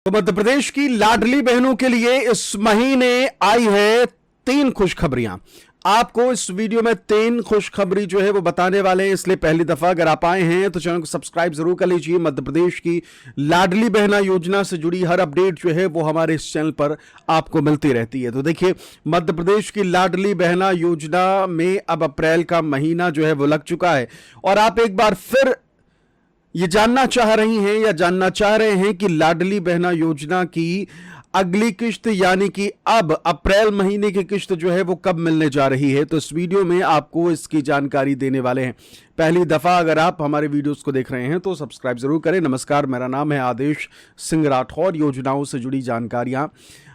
तो मध्य प्रदेश की लाडली बहनों के लिए इस महीने आई है 3 खुशखबरियां। आपको इस वीडियो में 3 खुशखबरी जो है वो बताने वाले हैं, इसलिए पहली दफा अगर आप आए हैं तो चैनल को सब्सक्राइब जरूर कर लीजिए। मध्य प्रदेश की लाडली बहना योजना से जुड़ी हर अपडेट जो है वो हमारे इस चैनल पर आपको मिलती रहती है। तो देखिए, मध्य प्रदेश की लाडली बहना योजना में अब अप्रैल का महीना जो है वो लग चुका है और आप एक बार फिर ये जानना चाह रही हैं या जानना चाह रहे हैं कि लाडली बहना योजना की अगली किश्त यानी कि अब अप्रैल महीने की किश्त जो है वो कब मिलने जा रही है। तो इस वीडियो में आपको इसकी जानकारी देने वाले हैं। पहली दफा अगर आप हमारे वीडियोस को देख रहे हैं तो सब्सक्राइब जरूर करें। नमस्कार, मेरा नाम है आदेश सिंह राठौर। योजनाओं से जुड़ी जानकारियां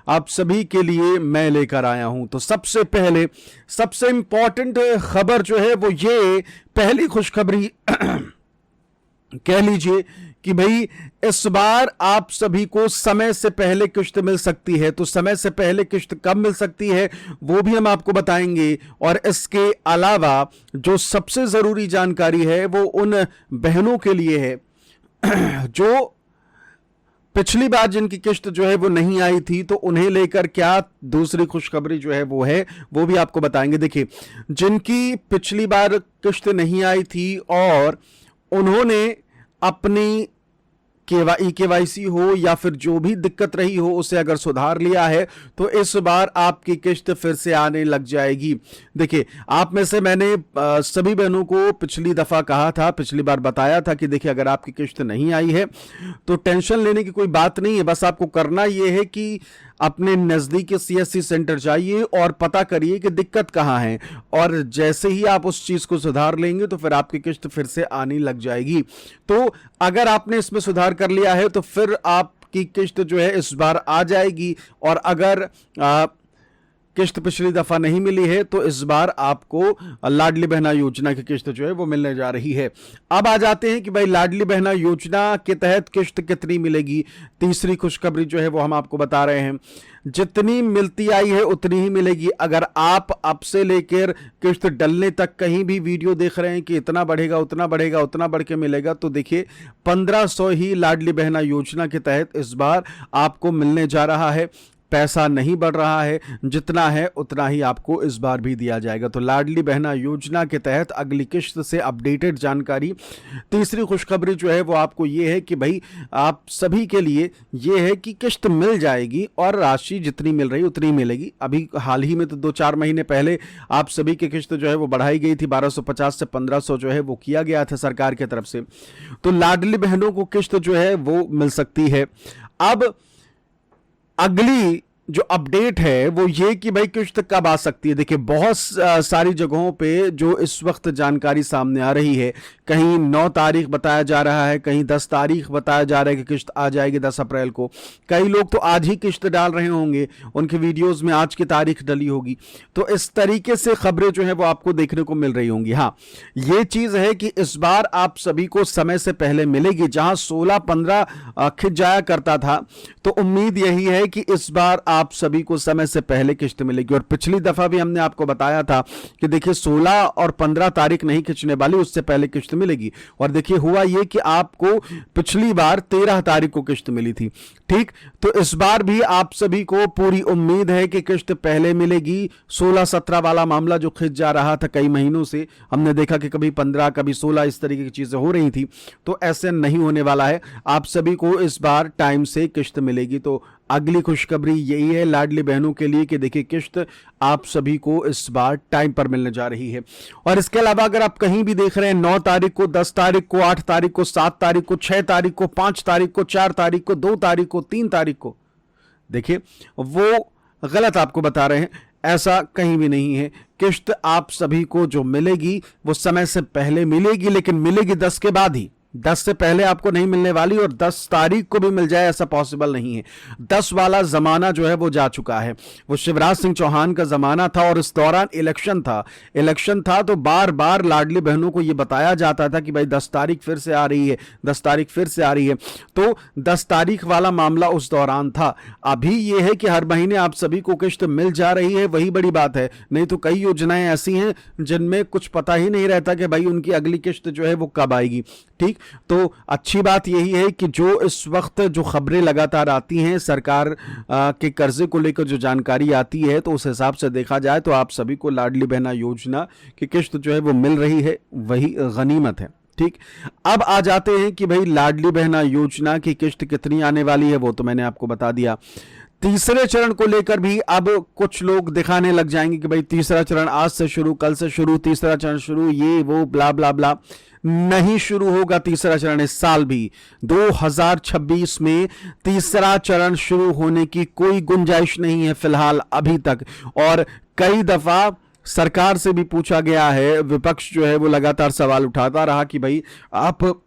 आप सभी के लिए मैं लेकर आया हूं। तो सबसे पहले सबसे इंपॉर्टेंट खबर जो है वो ये पहली खुशखबरी कह लीजिए कि भाई इस बार आप सभी को समय से पहले किश्त मिल सकती है। तो समय से पहले किश्त कब मिल सकती है वो भी हम आपको बताएंगे। और इसके अलावा जो सबसे जरूरी जानकारी है वो उन बहनों के लिए है जो पिछली बार जिनकी किश्त जो है वो नहीं आई थी, तो उन्हें लेकर क्या दूसरी खुशखबरी जो है वो भी आपको बताएंगे। देखिए, जिनकी पिछली बार किश्त नहीं आई थी और उन्होंने अपनी केवाईसी हो या फिर जो भी दिक्कत रही हो उसे अगर सुधार लिया है तो इस बार आपकी किश्त फिर से आने लग जाएगी। देखिए, आप में से मैंने सभी बहनों को पिछली दफा कहा था, पिछली बार बताया था कि देखिए, अगर आपकी किश्त नहीं आई है तो टेंशन लेने की कोई बात नहीं है। बस आपको करना यह है कि अपने नजदीकी सीएससी सेंटर जाइए और पता करिए कि दिक्कत कहां है, और जैसे ही आप उस चीज को सुधार लेंगे तो फिर आपकी किश्त फिर से आनी लग जाएगी। तो अगर आपने इसमें सुधार कर लिया है तो फिर आपकी किश्त जो है इस बार आ जाएगी, और अगर किश्त पिछली दफा नहीं मिली है तो इस बार आपको लाडली बहना योजना की किश्त जो है वो मिलने जा रही है। अब आ जाते हैं कि भाई लाडली बहना योजना के तहत किश्त कितनी मिलेगी। तीसरी खुशखबरी जो है वो हम आपको बता रहे हैं, जितनी मिलती आई है उतनी ही मिलेगी। अगर आप अब से लेकर किश्त डलने तक कहीं भी वीडियो देख रहे हैं कि इतना बढ़ेगा उतना बढ़ेगा उतना बढ़ के मिलेगा, तो देखिए 1500 ही लाडली बहना योजना के तहत इस बार आपको मिलने जा रहा है। पैसा नहीं बढ़ रहा है, जितना है उतना ही आपको इस बार भी दिया जाएगा। तो लाडली बहना योजना के तहत अगली किश्त से अपडेटेड जानकारी। तीसरी खुशखबरी जो है वो आपको ये है कि भाई आप सभी के लिए ये है कि किश्त मिल जाएगी और राशि जितनी मिल रही उतनी मिलेगी। अभी हाल ही में तो 2-4 महीने पहले आप सभी की किश्त जो है वो बढ़ाई गई थी, 1250 से 1500 जो है वो किया गया था सरकार की तरफ से। तो लाडली बहनों को किश्त जो है वो मिल सकती है। अब अगली जो अपडेट है वो ये कि भाई किश्त कब आ सकती है। देखिए, बहुत सारी जगहों पे जो इस वक्त जानकारी सामने आ रही है, कहीं 9 तारीख बताया जा रहा है, कहीं 10 तारीख बताया जा रहा है कि किश्त आ जाएगी 10 अप्रैल को। कई लोग तो आज ही किश्त डाल रहे होंगे, उनके वीडियोस में आज की तारीख डली होगी। तो इस तरीके से खबरें जो है वो आपको देखने को मिल रही होंगी। हाँ, ये चीज है कि इस बार आप सभी को समय से पहले मिलेगी। जहां 16-15 खिंच जाया करता था, तो उम्मीद यही है कि इस बार आप सभी को समय से पहले किश्त मिलेगी। और पिछली दफा भी हमने आपको बताया था कि देखिए 16 और 15 तारीख नहीं खिंचने वाली, उससे पहले किश्त मिलेगी। और देखिए हुआ यह कि आपको पिछली बार 13 तारीख को किश्त मिली थी। ठीक, तो इस बार भी आप सभी को पूरी उम्मीद है कि किश्त पहले मिलेगी। 16-17 वाला मामला जो खिंच जा रहा था कई महीनों से, हमने देखा कि कभी 15 कभी 16 इस तरीके की चीजें हो रही थी, तो ऐसे नहीं होने वाला है। आप सभी को इस बार टाइम से किश्त मिलेगी। तो अगली खुशखबरी यही है लाडली बहनों के लिए कि देखिए किश्त आप सभी को इस बार टाइम पर मिलने जा रही है। और इसके अलावा अगर आप कहीं भी देख रहे हैं 9 तारीख को, 10 तारीख को, 8 तारीख को, 7 तारीख को, 6 तारीख को, 5 तारीख को, 4 तारीख को, 2 तारीख को, 3 तारीख को, देखिए वो गलत आपको बता रहे हैं। ऐसा कहीं भी नहीं है। किश्त आप सभी को जो मिलेगी वो समय से पहले मिलेगी, लेकिन मिलेगी 10 के बाद ही। 10 से पहले आपको नहीं मिलने वाली, और 10 तारीख को भी मिल जाए ऐसा पॉसिबल नहीं है। 10 वाला जमाना जो है वो जा चुका है। वो शिवराज सिंह चौहान का जमाना था और इस दौरान इलेक्शन था तो बार बार लाडली बहनों को यह बताया जाता था कि भाई 10 तारीख फिर से आ रही है, 10 तारीख फिर से आ रही है। तो 10 तारीख वाला मामला उस दौरान था। अभी यह है कि हर महीने आप सभी को किश्त मिल जा रही है, वही बड़ी बात है। नहीं तो कई योजनाएं ऐसी हैं जिनमें कुछ पता ही नहीं रहता कि भाई उनकी अगली किश्त जो है वो कब आएगी। ठीक, तो अच्छी बात यही है कि जो इस वक्त जो खबरें लगातार आती हैं सरकार के कर्जे को लेकर जो जानकारी आती है, तो उस हिसाब से देखा जाए तो आप सभी को लाडली बहना योजना की किस्त जो है वो मिल रही है, वही गनीमत है। ठीक, अब आ जाते हैं कि भाई लाडली बहना योजना की किस्त कितनी आने वाली है, वो तो मैंने आपको बता दिया। तीसरे चरण को लेकर भी अब कुछ लोग दिखाने लग जाएंगे कि भाई तीसरा चरण आज से शुरू, कल से शुरू, तीसरा चरण शुरू, ये वो ब्ला ब्ला ब्ला। नहीं शुरू होगा तीसरा चरण इस साल भी। 2026 में तीसरा चरण शुरू होने की कोई गुंजाइश नहीं है फिलहाल अभी तक। और कई दफा सरकार से भी पूछा गया है, विपक्ष जो है वो लगातार सवाल उठाता रहा कि भाई आप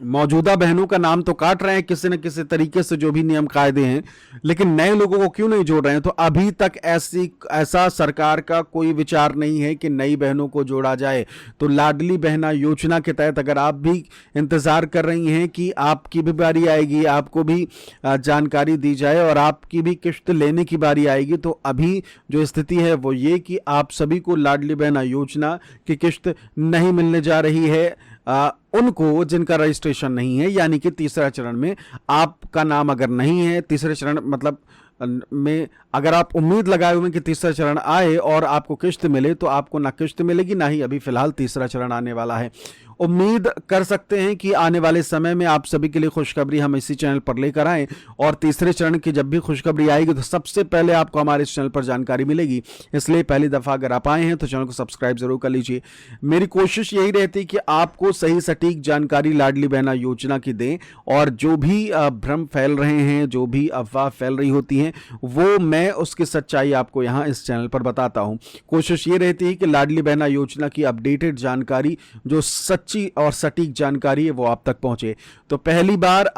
मौजूदा बहनों का नाम तो काट रहे हैं किसी न किसी तरीके से, जो भी नियम कायदे हैं, लेकिन नए लोगों को क्यों नहीं जोड़ रहे हैं? तो अभी तक ऐसा सरकार का कोई विचार नहीं है कि नई बहनों को जोड़ा जाए। तो लाडली बहना योजना के तहत अगर आप भी इंतजार कर रही हैं कि आपकी भी बारी आएगी, आपको भी जानकारी दी जाए और आपकी भी किस्त लेने की बारी आएगी, तो अभी जो स्थिति है वो ये कि आप सभी को लाडली बहना योजना की किस्त नहीं मिलने जा रही है। उनको जिनका रजिस्ट्रेशन नहीं है, यानी कि तीसरा चरण में आपका नाम अगर नहीं है, तीसरे चरण मतलब में अगर आप उम्मीद लगाए हुए हैं कि तीसरा चरण आए और आपको किस्त मिले, तो आपको ना किस्त मिलेगी ना ही अभी फिलहाल तीसरा चरण आने वाला है। उम्मीद कर सकते हैं कि आने वाले समय में आप सभी के लिए खुशखबरी हम इसी चैनल पर लेकर आएं, और तीसरे चरण की जब भी खुशखबरी आएगी तो सबसे पहले आपको हमारे इस चैनल पर जानकारी मिलेगी। इसलिए पहली दफ़ा अगर आप आए हैं तो चैनल को सब्सक्राइब जरूर कर लीजिए। मेरी कोशिश यही रहती है कि आपको सही सटीक जानकारी लाडली बहना योजना की दें, और जो भी भ्रम फैल रहे हैं, जो भी अफवाह फैल रही होती हैं, वो मैं उसकी सच्चाई आपको यहाँ इस चैनल पर बताता हूँ। कोशिश ये रहती है कि लाडली बहना योजना की अपडेटेड जानकारी, जो सच्ची और सटीक जानकारी है, वो आप तक पहुंचे। तो पहली बार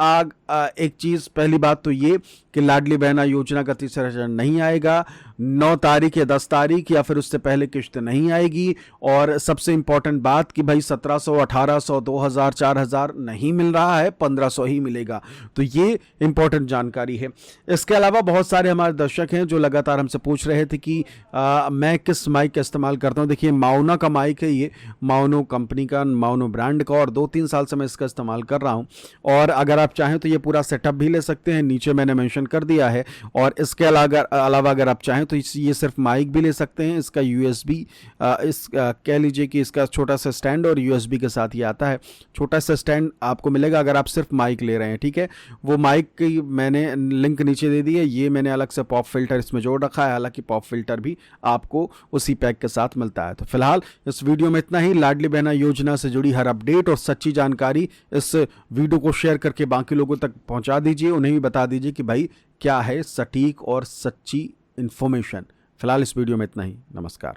पहली बात तो ये कि लाडली बहना योजना का तीसरा चरण नहीं आएगा। 9 तारीख या 10 तारीख या फिर उससे पहले किस्त नहीं आएगी। और सबसे इंपॉर्टेंट बात कि भाई 1700, 1800, 2000, 4000 नहीं मिल रहा है, 1500 ही मिलेगा। तो ये इंपॉर्टेंट जानकारी है। इसके अलावा बहुत सारे हमारे दर्शक हैं जो लगातार हमसे पूछ रहे थे कि मैं किस माइक का इस्तेमाल करता हूं। देखिए, माउना का माइक है, ये माउनो कंपनी का, माउनो ब्रांड का, और 2-3 साल से मैं इसका इस्तेमाल कर रहा हूं। और अगर आप चाहें तो ये पूरा सेटअप भी ले सकते हैं, नीचे मैंने मेंशन कर दिया है। और इसके अलावा अगर आप चाहें तो ये सिर्फ माइक भी ले सकते हैं। इसका यूएसबी कह लीजिए कि इसका छोटा सा स्टैंड और यूएसबी के साथ ही आता है। छोटा सा स्टैंड आपको मिलेगा अगर आप सिर्फ माइक ले रहे हैं, ठीक है। वो माइक की मैंने लिंक नीचे दे दी है। ये मैंने अलग से पॉप फिल्टर इसमें जोड़ रखा है, हालांकि पॉप फिल्टर भी आपको उसी पैक के साथ मिलता है। तो फिलहाल इस वीडियो में इतना ही। लाडली बहना योजना से जुड़ी हर अपडेट और सच्ची जानकारी इस वीडियो को शेयर करके बाकी लोगों तक पहुंचा दीजिए। उन्हें भी बता दीजिए कि भाई क्या है सटीक और सच्ची इंफॉर्मेशन। फिलहाल इस वीडियो में इतना ही। नमस्कार।